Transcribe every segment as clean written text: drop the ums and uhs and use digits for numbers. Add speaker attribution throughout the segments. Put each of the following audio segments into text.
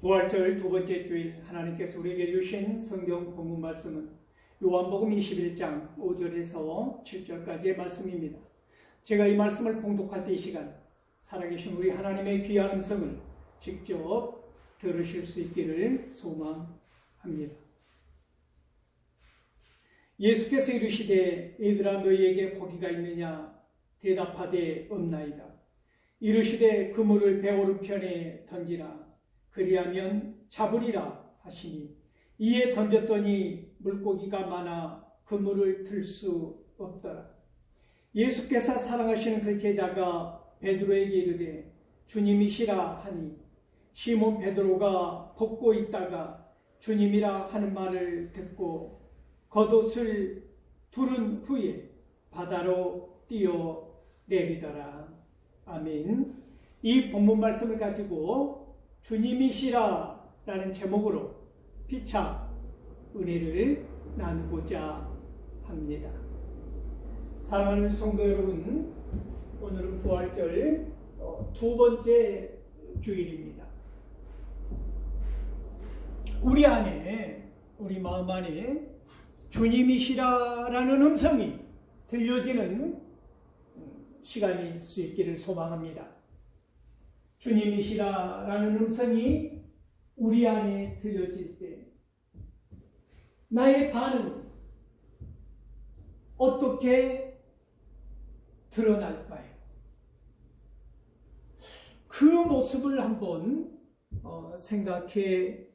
Speaker 1: 부활절 두 번째 주일 하나님께서 우리에게 주신 성경 본문 말씀은 요한복음 21장 5절에서 7절까지의 말씀입니다. 제가 이 말씀을 봉독할 때 이 시간 살아계신 우리 하나님의 귀한 음성을 직접 들으실 수 있기를 소망합니다. 예수께서 이르시되 얘들아 너희에게 고기가 있느냐 대답하되 없나이다. 이르시되 그물을 배 오른편에 던지라 그리하면 잡으리라 하시니 이에 던졌더니 물고기가 많아 그물을 들 수 없더라. 예수께서 사랑하시는 그 제자가 베드로에게 이르되 주님이시라 하니 시몬 베드로가 벗고 있다가 주님이라 하는 말을 듣고 겉옷을 두른 후에 바다로 뛰어내리더라. 아멘. 이 본문 말씀을 가지고 주님이시라 라는 제목으로 피차 은혜를 나누고자 합니다. 사랑하는 성도 여러분, 오늘은 부활절 두 번째 주일입니다. 우리 안에, 우리 마음 안에 주님이시라라는 음성이 들려지는 시간일 수 있기를 소망합니다. 주님이시라라는 음성이 우리 안에 들려질 때 나의 반응 어떻게 드러날까요? 그 모습을 한번 생각해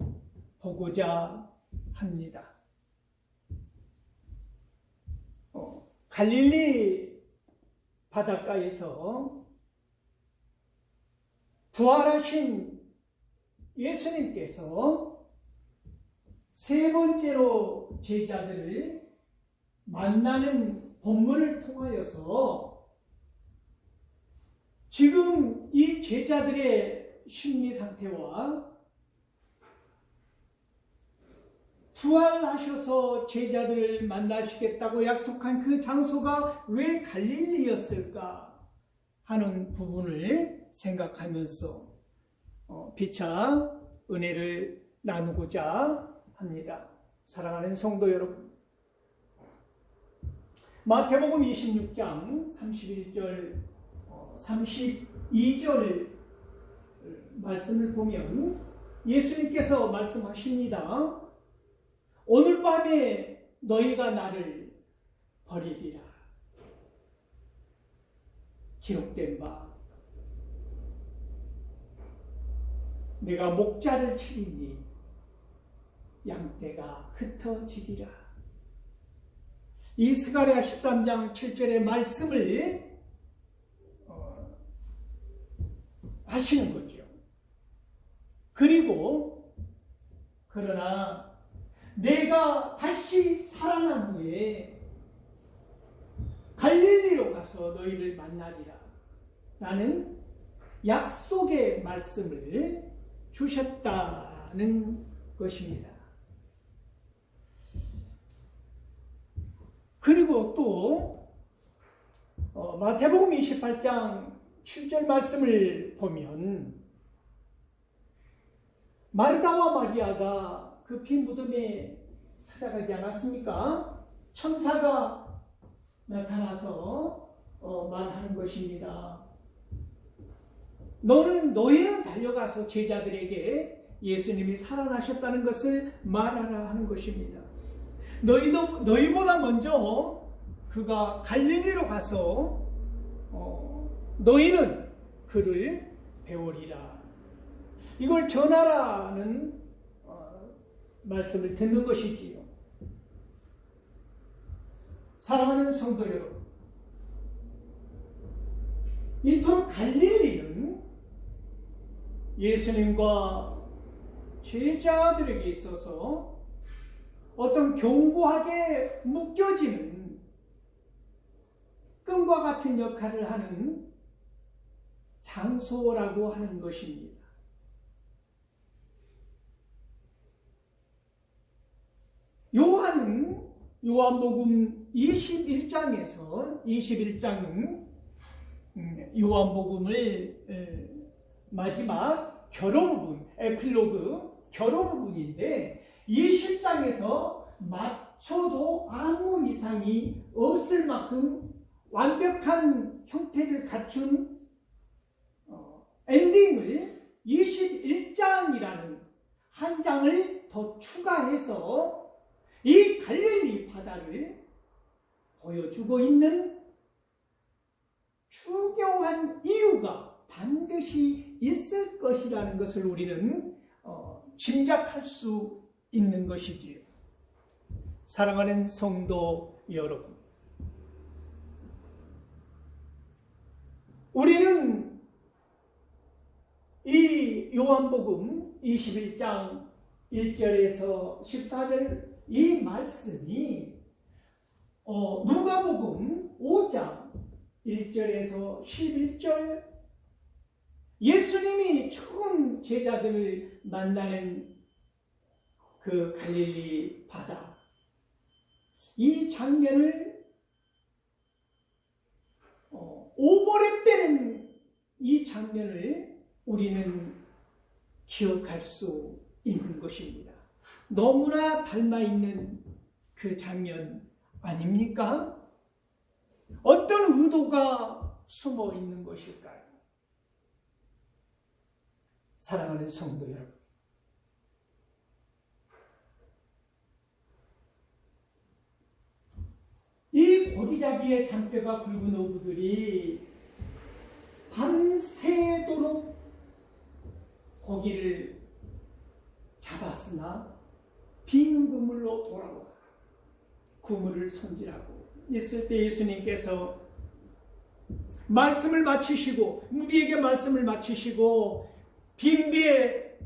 Speaker 1: 보고자 합니다. 갈릴리 바닷가에서 부활하신 예수님께서 세 번째로 제자들을 만나는 본문을 통하여서 지금 이 제자들의 심리 상태와 부활하셔서 제자들을 만나시겠다고 약속한 그 장소가 왜 갈릴리였을까 하는 부분을 생각하면서 피차 은혜를 나누고자 합니다. 사랑하는 성도 여러분, 마태복음 26장 31절 32절 말씀을 보면 예수님께서 말씀하십니다. 오늘 밤에 너희가 나를 버리리라. 기록된 바 내가 목자를 치리니 양떼가 흩어지리라. 이 스가랴 13장 7절의 말씀을 하시는 거죠. 그리고 그러나 내가 다시 살아난 후에 갈릴리로 가서 너희를 만나리라 라는 약속의 말씀을 주셨다는 것입니다. 그리고 또 마태복음 28장 7절 말씀을 보면 마르다와 마리아가 급히 무덤에 찾아가지 않았습니까? 천사가 나타나서 말하는 것입니다. 너희는 달려가서 제자들에게 예수님이 살아나셨다는 것을 말하라 하는 것입니다. 너희보다 먼저 그가 갈릴리로 가서 너희는 그를 배우리라. 이걸 전하라는 말씀을 듣는 것이지요. 사랑하는 성도 여러분, 이토록 갈릴리는 예수님과 제자들에게 있어서 어떤 견고하게 묶여지는 끈과 같은 역할을 하는 장소라고 하는 것입니다. 요한복음 21장은 요한복음을 마지막 결혼 부분, 에필로그, 결혼 부분인데 이 10장에서 맞춰도 아무 이상이 없을 만큼 완벽한 형태를 갖춘 엔딩을 21장이라는 한 장을 더 추가해서 이 갈릴리 바다를 보여주고 있는 중요한 이유가 반드시 있을 것이라는 것을 우리는 짐작할 수 있는 것이지요. 사랑하는 성도 여러분, 우리는 이 요한복음 21장 1절에서 14절 이 말씀이 누가복음 5장 1절에서 11절 예수님이 처음 제자들을 만나는 그 갈릴리 바다 이 장면을 오버랩되는 이 장면을 우리는 기억할 수 있는 것입니다. 너무나 닮아있는 그 장면 아닙니까? 어떤 의도가 숨어 있는 것일까요? 사랑하는 성도 여러분, 이 고기잡이의 잔뼈가 굵은 어부들이 밤새도록 고기를 잡았으나 빈 그물로 돌아와 그물을 손질하고 있을 때 예수님께서 말씀을 마치시고 우리에게 말씀을 마치시고 빈 배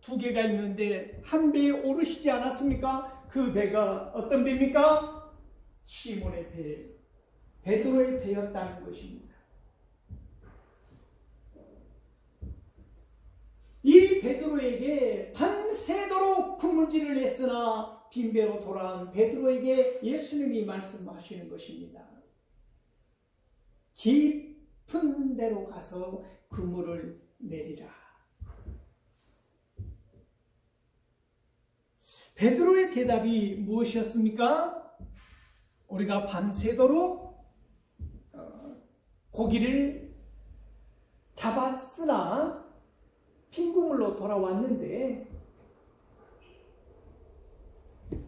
Speaker 1: 2개가 있는데 한 배에 오르시지 않았습니까? 그 배가 어떤 배입니까? 시몬의 배, 베드로의 배였다는 것입니다. 이 베드로에게 밤새도록 그물질을 했으나 빈배로 돌아온 베드로에게 예수님이 말씀하시는 것입니다. 깊은 데로 가서 그물을 내리라. 베드로의 대답이 무엇이었습니까? 우리가 밤새도록 고기를 잡았으나 빈 그물로 돌아왔는데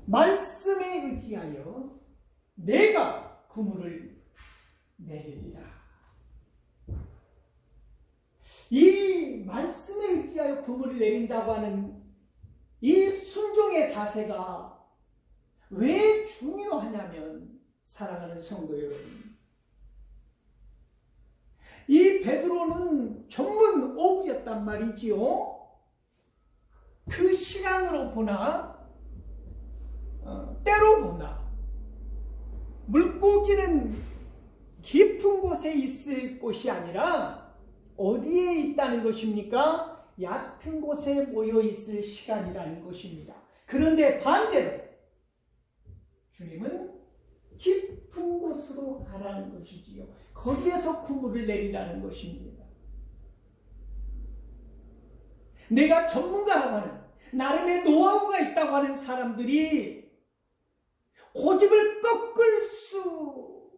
Speaker 1: 말씀에 의지하여 내가 그물을 내리리라. 이 말씀에 의지하여 그물을 내린다고 하는 이 순종의 자세가 왜 중요하냐면 사랑하는 성도 여러분, 이 베드로는 전문 어부였단 말이지요. 그 시간으로 보나 때로 보나 물고기는 깊은 곳에 있을 곳이 아니라 어디에 있다는 것입니까? 얕은 곳에 모여 있을 시간이라는 것입니다. 그런데 반대로 주님은 깊은 곳으로 가라는 것이지요. 거기에서 그물을 내리라는 것입니다. 내가 전문가라고 하는 나름의 노하우가 있다고 하는 사람들이 고집을 꺾을 수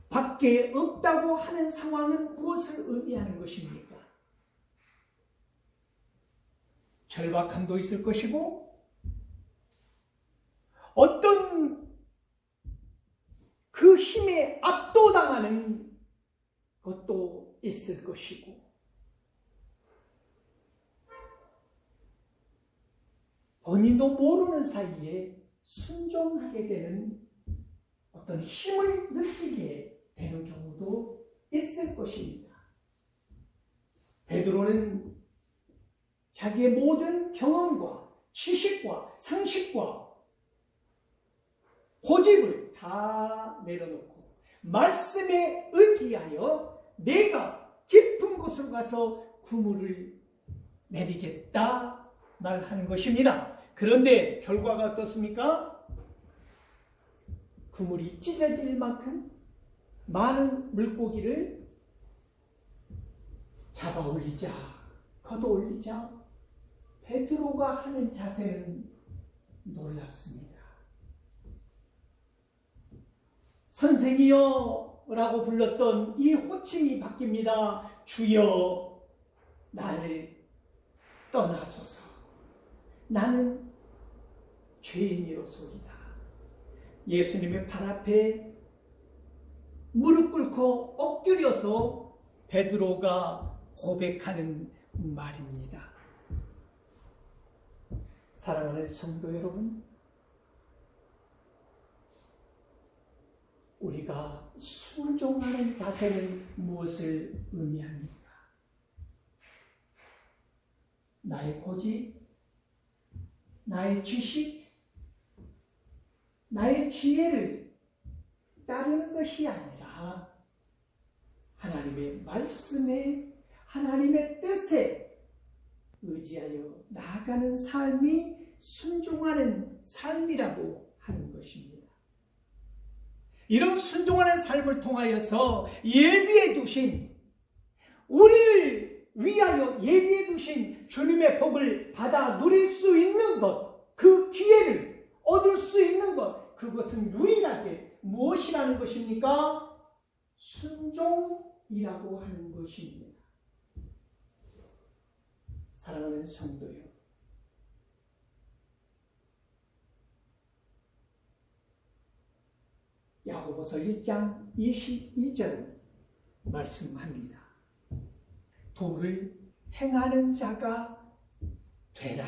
Speaker 1: 밖에 없다고 하는 상황은 무엇을 의미하는 것입니까? 절박함도 있을 것이고 어떤 그 힘에 압도당하는 것도 있을 것이고 본인도 모르는 사이에 순종하게 되는 어떤 힘을 느끼게 되는 경우도 있을 것입니다. 베드로는 자기의 모든 경험과 지식과 상식과 고집을 다 내려놓고 말씀에 의지하여 내가 깊은 곳으로 가서 그물을 내리겠다 말하는 것입니다. 그런데 결과가 어떻습니까? 그물이 찢어질 만큼 많은 물고기를 잡아 올리자, 걷어 올리자 베드로가 하는 자세는 놀랍습니다. 선생이여 라고 불렀던 이 호칭이 바뀝니다. 주여 나를 떠나소서. 나는 죄인이로소이다. 예수님의 발 앞에 무릎 꿇고 엎드려서 베드로가 고백하는 말입니다. 사랑하는 성도 여러분, 우리가 순종하는 자세는 무엇을 의미합니까? 나의 고집, 나의 지식, 나의 지혜를 따르는 것이 아니라 하나님의 말씀에, 하나님의 뜻에 의지하여 나아가는 삶이 순종하는 삶이라고 하는 것입니다. 이런 순종하는 삶을 통하여서 예비해 두신, 우리를 위하여 예비해 두신 주님의 복을 받아 누릴 수 있는 것, 그 기회를 얻을 수 있는 것, 그것은 유일하게 무엇이라는 것입니까? 순종이라고 하는 것입니다. 사랑하는 성도요, 야고보서 1장 22절 말씀합니다. 도를 행하는 자가 되라.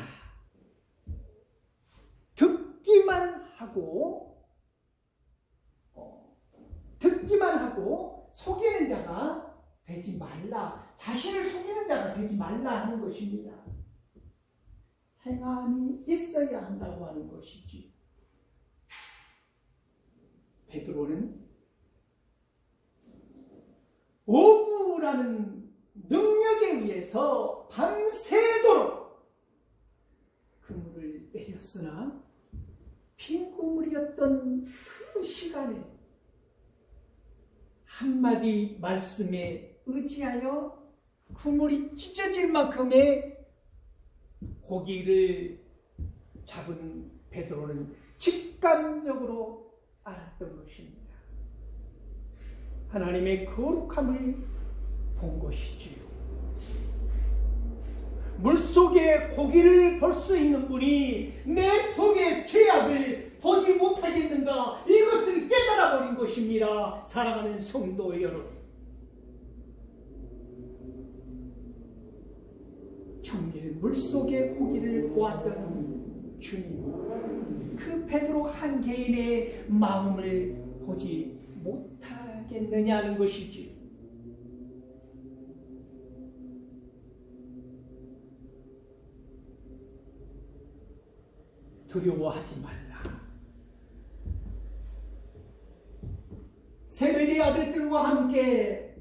Speaker 1: 듣기만 하고 속이는 자가 되지 말라. 자신을 속이는 자가 되지 말라 하는 것입니다. 행함이 있어야 한다고 하는 것이지. 베드로는 오부라는 능력에 의해서 밤새도록 그물을 내렸으나 빈 그물이었던 그 시간에 한마디 말씀에 의지하여 그물이 찢어질 만큼의 고기를 잡은 베드로는 직감적으로 알았던 것입니다. 하나님의 거룩함을 본 것이지요. 물속에 고기를 볼 수 있는 분이 내 속의 죄악을 보지 못하겠는가, 이것을 깨달아 버린 것입니다. 사랑하는 성도 여러분, 청길 물속의 고기를 보았던 주님, 그 베드로 한 개인의 마음을 보지 못하겠느냐는 것이지. 두려워하지 말라. 세베대 아들들과 함께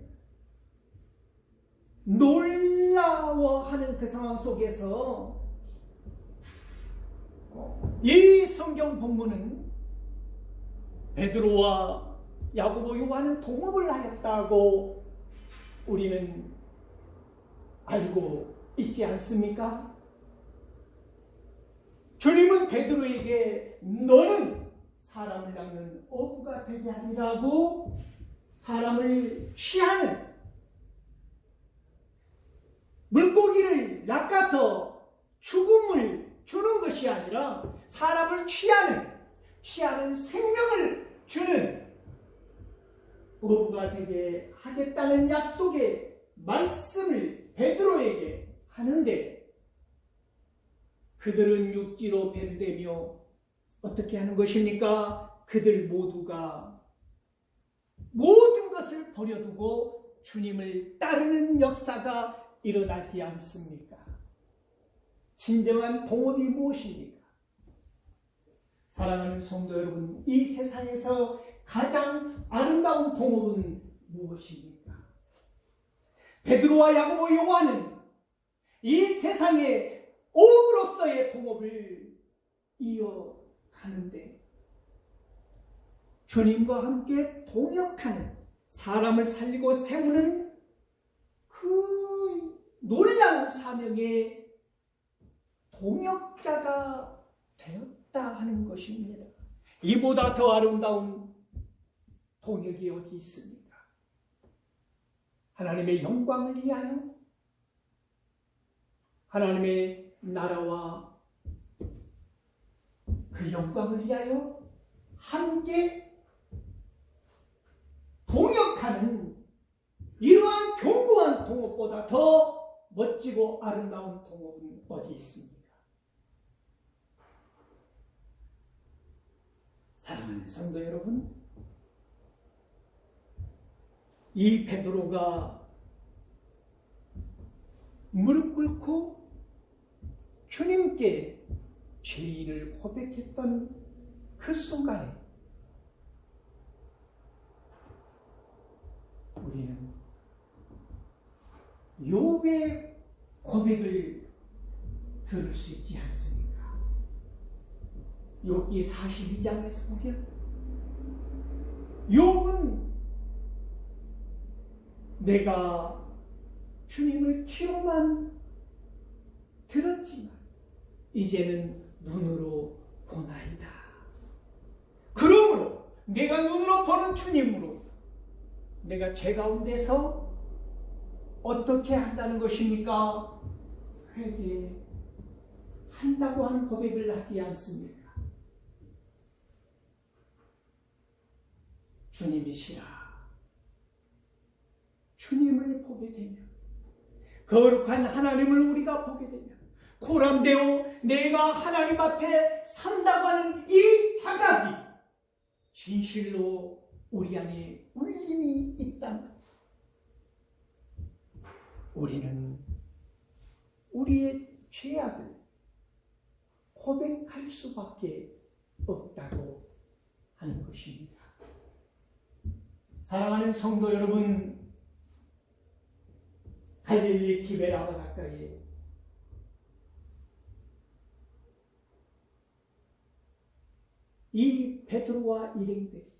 Speaker 1: 놀라워하는 그 상황 속에서 이 성경 본문은 베드로와 야고보, 요한은 동업을 하였다고 우리는 알고 있지 않습니까? 주님은 베드로에게 너는 사람을 낚는 어부가 되게 하리라고, 사람을 취하는, 물고기를 낚아서 죽음을 주는 것이 아니라 사람을 취하는 생명을 주는 어부가 되게 하겠다는 약속의 말씀을 베드로에게 하는데, 그들은 육지로 배를 대며 어떻게 하는 것입니까? 그들 모두가 모든 것을 버려두고 주님을 따르는 역사가 일어나지 않습니까? 진정한 동업이 무엇입니까? 사랑하는 성도 여러분, 이 세상에서 가장 아름다운 동업은 무엇입니까? 베드로와 야고보, 요한은 이 세상에 오브로서의 동업을 이어가는데, 주님과 함께 동역하는, 사람을 살리고 세우는 그 놀라운 사명의 동역자가 되었다 하는 것입니다. 이보다 더 아름다운 동역이 어디 있습니까? 하나님의 영광을 위하여, 하나님의 나라와 그 영광을 위하여 함께 동역하는 이러한 견고한 동업보다 더 멋지고 아름다운 동업은 어디 있습니까? 사랑하는 성도 여러분, 이 베드로가 무릎 꿇고 주님께 죄인을 고백했던 그 순간에 우리는 욥의 고백을 들을 수 있지 않습니까? 욥기 42장에서 보면 욥은 내가 주님을 귀로만 들었지만 이제는 눈으로 보나이다. 그러므로 내가 눈으로 보는 주님으로 내가 죄 가운데서 어떻게 한다는 것입니까? 회개한다고 하는 고백을 하지 않습니까? 주님이시라. 주님을 보게 되면, 거룩한 하나님을 우리가 보게 되면, 코람되어 내가 하나님 앞에 산다고 하는 이 자각이 진실로 우리 안에 울림이 있다면 우리는 우리의 죄악을 고백할 수밖에 없다고 하는 것입니다. 사랑하는 성도 여러분, 갈릴리 티베라 바닷가에 이 베드로와 일행들이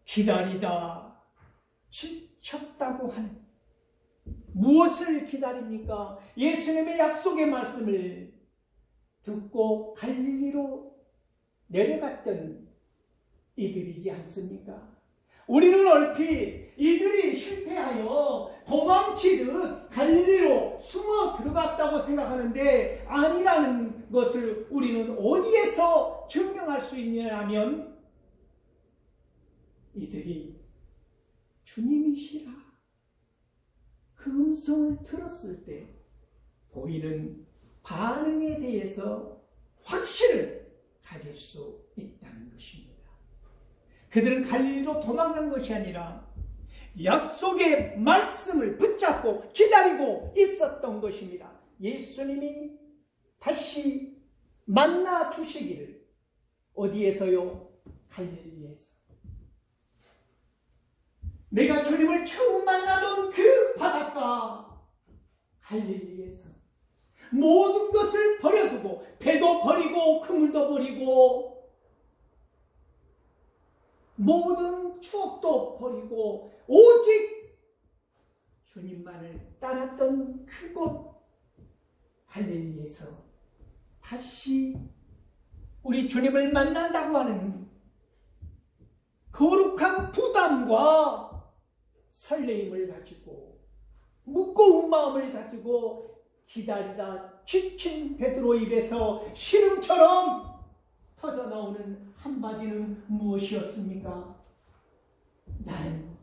Speaker 1: 기다리다 지쳤다고 하는, 무엇을 기다립니까? 예수님의 약속의 말씀을 듣고 갈릴리로 내려갔던 이들이지 않습니까? 우리는 얼핏 이들이 실패하여 도망치듯 갈릴리로 숨어 들어갔다고 생각하는데 아니라는 것을 우리는 어디에서 증명할 수 있냐면 이들이 주님이시라 그 음성을 들었을 때 보이는 반응에 대해서 확신을 가질 수 있다는 것입니다. 그들은 갈릴리로 도망간 것이 아니라 약속의 말씀을 붙잡고 기다리고 있었던 것입니다. 예수님이 다시 만나 주시기를. 어디에서요? 갈릴리에서. 내가 주님을 처음 만나던 그 바닷가 갈릴리에서 모든 것을 버려두고, 배도 버리고 그물도 버리고 모든 추억도 버리고 오직 주님만을 따랐던 그곳 갈릴리에서 다시 우리 주님을 만난다고 하는 거룩한 부담과 설레임을 가지고 무거운 마음을 가지고 기다리다 지친 베드로 입에서 시름처럼 터져나오는 한마디는 무엇이었습니까? 나는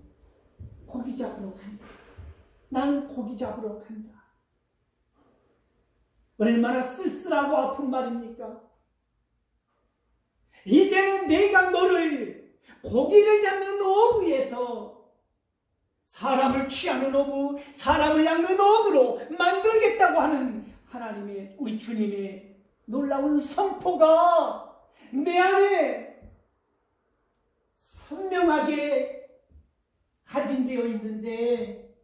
Speaker 1: 고기 잡으러 간다. 나는 고기 잡으러 간다. 얼마나 쓸쓸하고 아픈 말입니까? 이제는 내가 너를 고기를 잡는 어부에서 사람을 취하는 어부, 사람을 낚는 어부로 만들겠다고 하는 하나님의, 우리 주님의 놀라운 선포가 내 안에 선명하게 각인되어 있는데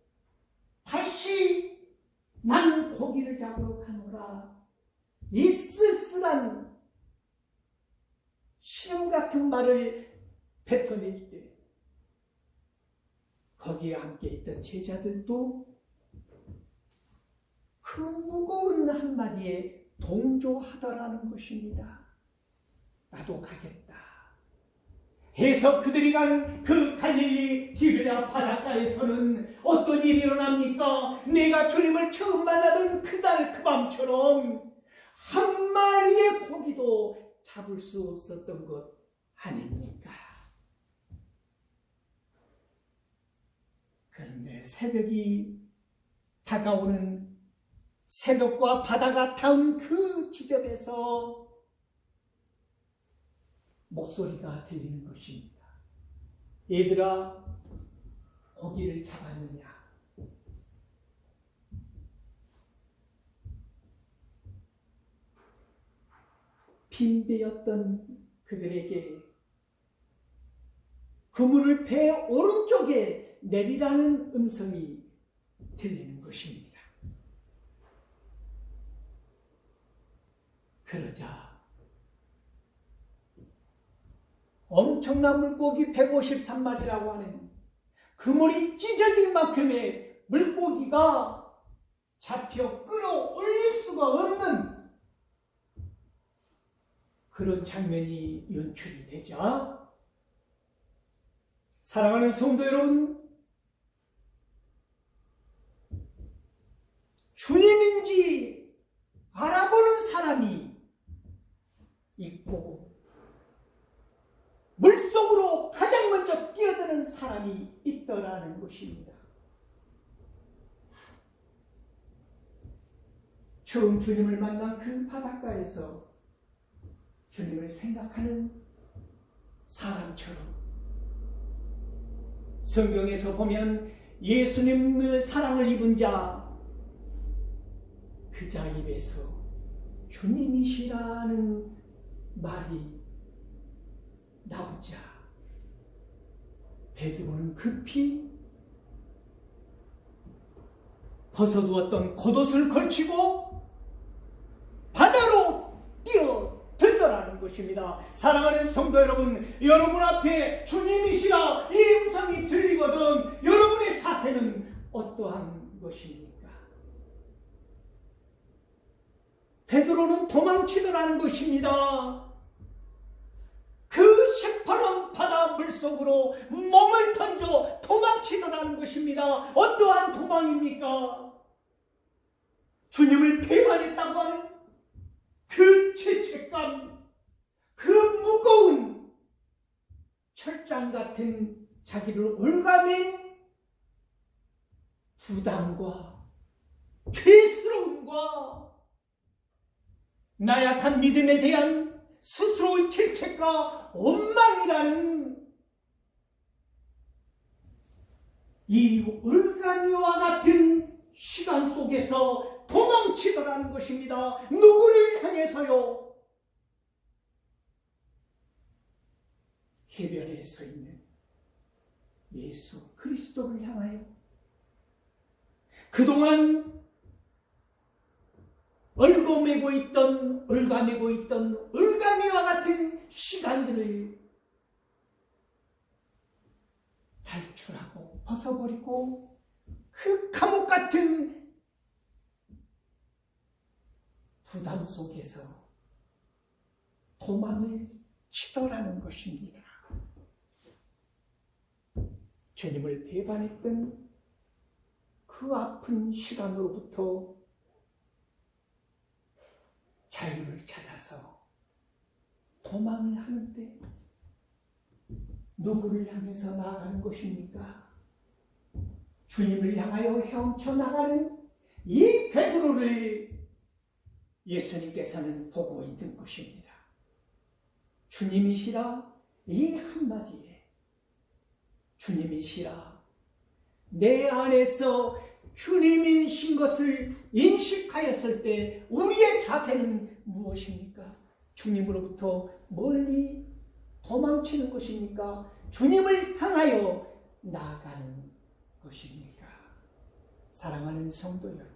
Speaker 1: 다시 나는 고기를 잡으러 가노라. 이 쓸쓸한 시험 같은 말을 뱉어낼 때 거기에 함께 있던 제자들도 그 무거운 한마디에 동조하더라는 것입니다. 나도 가겠다 해서 그들이 간 그 갈릴리 디베랴 바닷가에서는 어떤 일이 일어납니까? 내가 주님을 처음 만나던 그날 그 밤처럼 한 마리의 고기도 잡을 수 없었던 것 아닙니까? 그런데 새벽이 다가오는 새벽과 바다가 닿은 그 지점에서 목소리가 들리는 것입니다. 얘들아, 고기를 잡았느냐? 빈배였던 그들에게 그물을 배 오른쪽에 내리라는 음성이 들리는 것입니다. 그러자 엄청난 물고기 153마리라고 하는 그물이 찢어질 만큼의 물고기가 잡혀 끌어올릴 수가 없는 그런 장면이 연출이 되자 사랑하는 성도 여러분, 주님인지 알아보는 사람이 있고 물속으로 가장 먼저 뛰어드는 사람이 있더라는 것입니다. 처음 주님을 만난 그 바닷가에서 주님을 생각하는 사람처럼 성경에서 보면 예수님의 사랑을 입은 자, 그 자 입에서 주님이시라는 말이 나오자 베드로는 급히 벗어두었던 겉옷을 걸치고 바다로 뛰어들더라는 것입니다. 사랑하는 성도 여러분, 여러분 앞에 주님이시라 이 음성이 들리거든 여러분의 자세는 어떠한 것입니까? 베드로는 도망치더라는 것입니다. 그 시퍼런 바다 물속으로 몸을 던져 도망치더라는 것입니다. 어떠한 도망입니까? 주님을 배반했다고 하는 그 죄책감, 그 무거운 철장 같은 자기를 올가맨 부담과 죄스러움과 나약한 믿음에 대한 스스로의 질책과 원망이라는 이 올가미와 같은 시간 속에서 도망치더라는 것입니다. 누구를 향해서요? 해변에 서 있는 예수 그리스도를 향하여 그동안 올가매고 있던 올가미와 같은 시간들을 탈출하고 벗어버리고 그 감옥 같은 부담 속에서 도망을 치더라는 것입니다. 주님을 배반했던 그 아픈 시간으로부터 자유를 찾아서 도망을 하는데 누구를 향해서 나아가는 것입니까? 주님을 향하여 헤엄쳐 나가는 이 베드로를 예수님께서는 보고 있는 것입니다. 주님이시라 이 한마디에 주님이시라 내 안에서 주님이신 것을 인식하였을 때 우리의 자세는 무엇입니까? 주님으로부터 멀리 도망치는 것입니까? 주님을 향하여 나아가는 것입니까? 사랑하는 성도 여러분,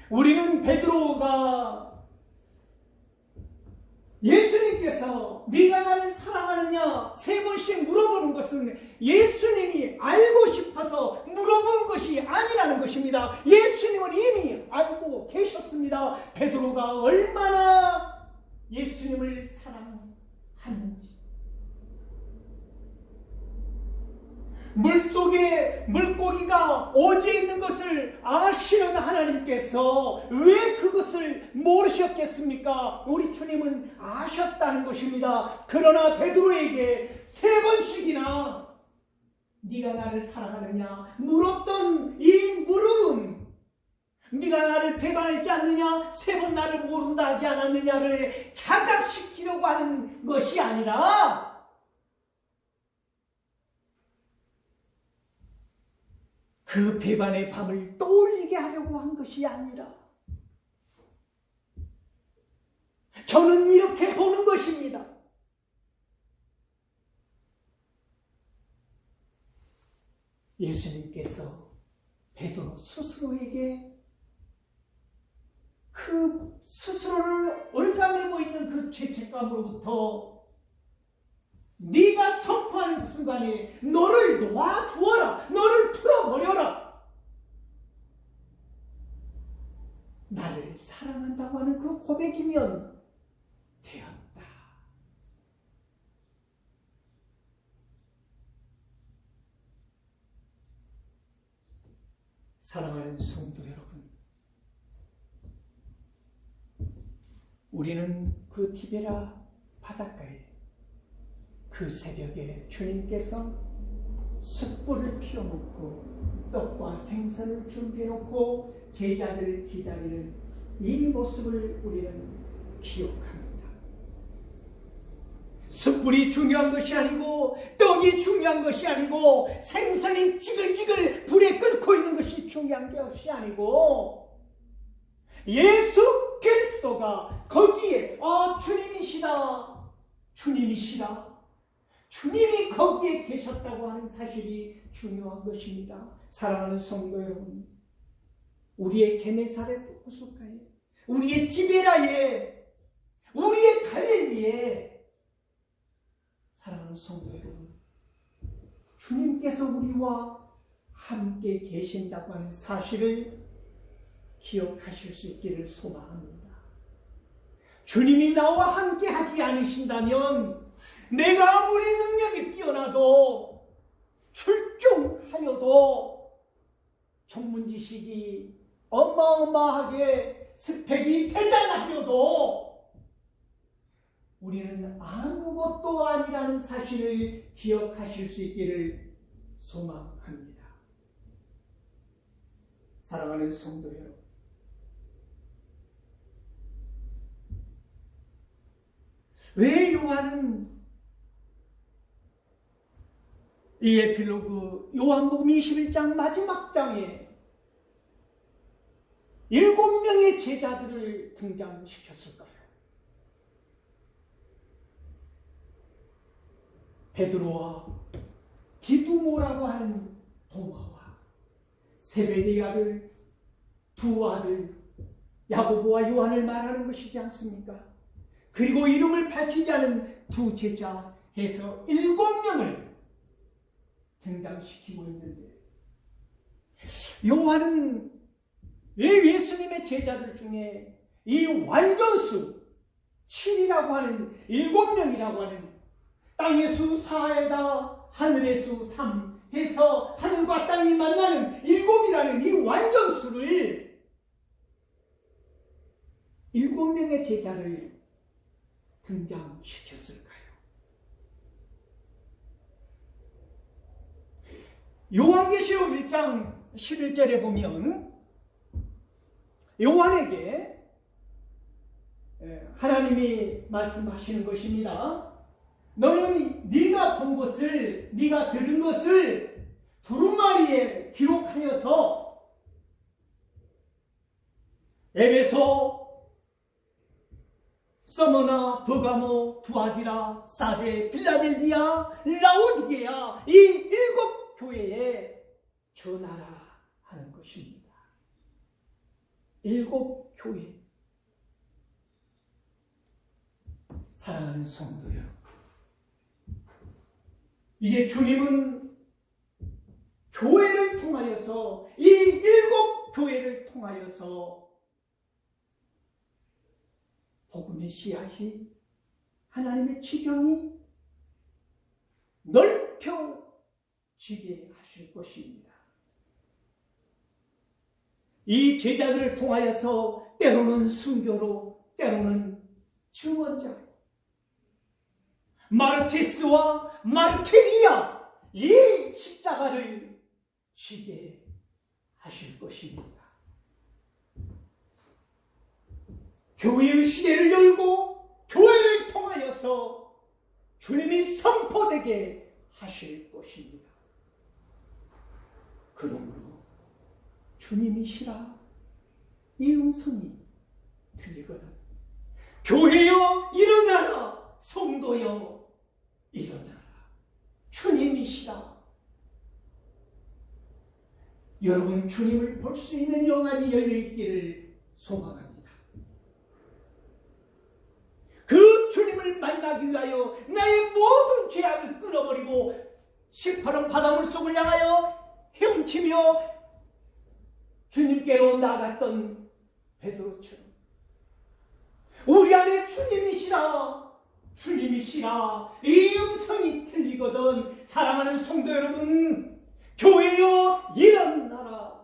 Speaker 1: 우리는 베드로가 예수님께서 예수님께서 네가 나를 사랑하느냐 3번씩 물어보는 것은 예수님이 알고 싶어서 물어본 것이 아니라는 것입니다. 예수님은 이미 알고 계셨습니다. 베드로가 얼마나 예수님을 사랑하는지. 물속에 물고기가 어디에 있는 것을 아시는 하나님께서 왜 그것을 모르셨겠습니까? 우리 주님은 아셨다는 것입니다. 그러나 베드로에게 3번씩이나 네가 나를 사랑하느냐 물었던 이 물음은 네가 나를 배반하지 않느냐 3번 나를 모른다 하지 않았느냐를 자각시키려고 하는 것이 아니라 그 배반의 밤을 떠올리게 하려고 한 것이 아니라 저는 이렇게 보는 것입니다. 예수님께서 베드로 스스로에게 그 스스로를 올가매고 있는 그 죄책감으로부터 네가 선포하는 그 순간에 너를 놓아주어라, 너를 풀어버려라, 나를 사랑한다고 하는 그 고백이면 되었다. 사랑하는 성도 여러분, 우리는 그 티베라 바닷가에 그 새벽에 주님께서 숯불을 피워놓고 떡과 생선을 준비해놓고 제자들을 기다리는 이 모습을 우리는 기억합니다. 숯불이 중요한 것이 아니고 떡이 중요한 것이 아니고 생선이 지글지글 불에 끓고 있는 것이 중요한 것이 아니고 예수 그리스도가 거기에 주님이시다, 주님이시다, 주님이 거기에 계셨다고 하는 사실이 중요한 것입니다. 사랑하는 성도 여러분, 우리의 게네사렛 호숫가에, 우리의 티베라에, 우리의 갈릴리에, 사랑하는 성도 여러분, 주님께서 우리와 함께 계신다고 하는 사실을 기억하실 수 있기를 소망합니다. 주님이 나와 함께 하지 않으신다면 내가 아무리 능력이 뛰어나도 출중하여도 전문 지식이 어마어마하게 스펙이 대단하여도 우리는 아무것도 아니라는 사실을 기억하실 수 있기를 소망합니다. 사랑하는 성도 여러분, 왜 요한은 이 에필로그 요한복음 21장 마지막 장에 7명의 제자들을 등장시켰을까요? 베드로와 디두모라고 하는 도마와 세베데의 아들 두 아들 야고보와 요한을 말하는 것이지 않습니까? 그리고 이름을 밝히지 않은 두 제자 해서 7명을 등장시키고 있는데, 요한은 왜 예수님의 제자들 중에 이 완전수 7이라고 하는 7명이라고 하는 땅의 수 4에다 하늘의 수 3 해서 하늘과 땅이 만나는 7이라는 이 완전수를 7명의 제자를 등장시켰을까요? 요한계시록 1장 11절에 보면 요한에게 하나님이 말씀하시는 것입니다. 너는 네가 본 것을, 네가 들은 것을 두루마리에 기록하여서 에베소, 서머나, 버가모, 두아디라, 사데, 빌라델비아, 라오디게아, 이 7 교회에 전하라 하는 것입니다. 7 교회. 사랑하는 성도 여러분, 이제 주님은 교회를 통하여서, 이 7교회를 통하여서 복음의 씨앗이, 하나님의 지경이 넓혀지게 하실 것입니다. 이 제자들을 통하여서 때로는 순교로, 때로는 증언자로, 마르티스와 마르티리아, 이 십자가를 지게 하실 것입니다. 교회의 시대를 열고 교회를 통하여서 주님이 선포되게 하실 것입니다. 그러므로 주님이시라 이 음성이 들리거든. 교회여 일어나라, 성도여 일어나라, 주님이시라. 여러분, 주님을 볼 수 있는 영안이 열려있기를 소망합니다. 그 주님을 만나기 위하여 나의 모든 죄악을 끊어버리고 시퍼런 바닷물 속을 향하여 헤엄치며 주님께로 나갔던 베드로처럼 우리 안에 주님이시라, 주님이시라 이 음성이 들리거든. 사랑하는 성도 여러분, 교회여 일어나라,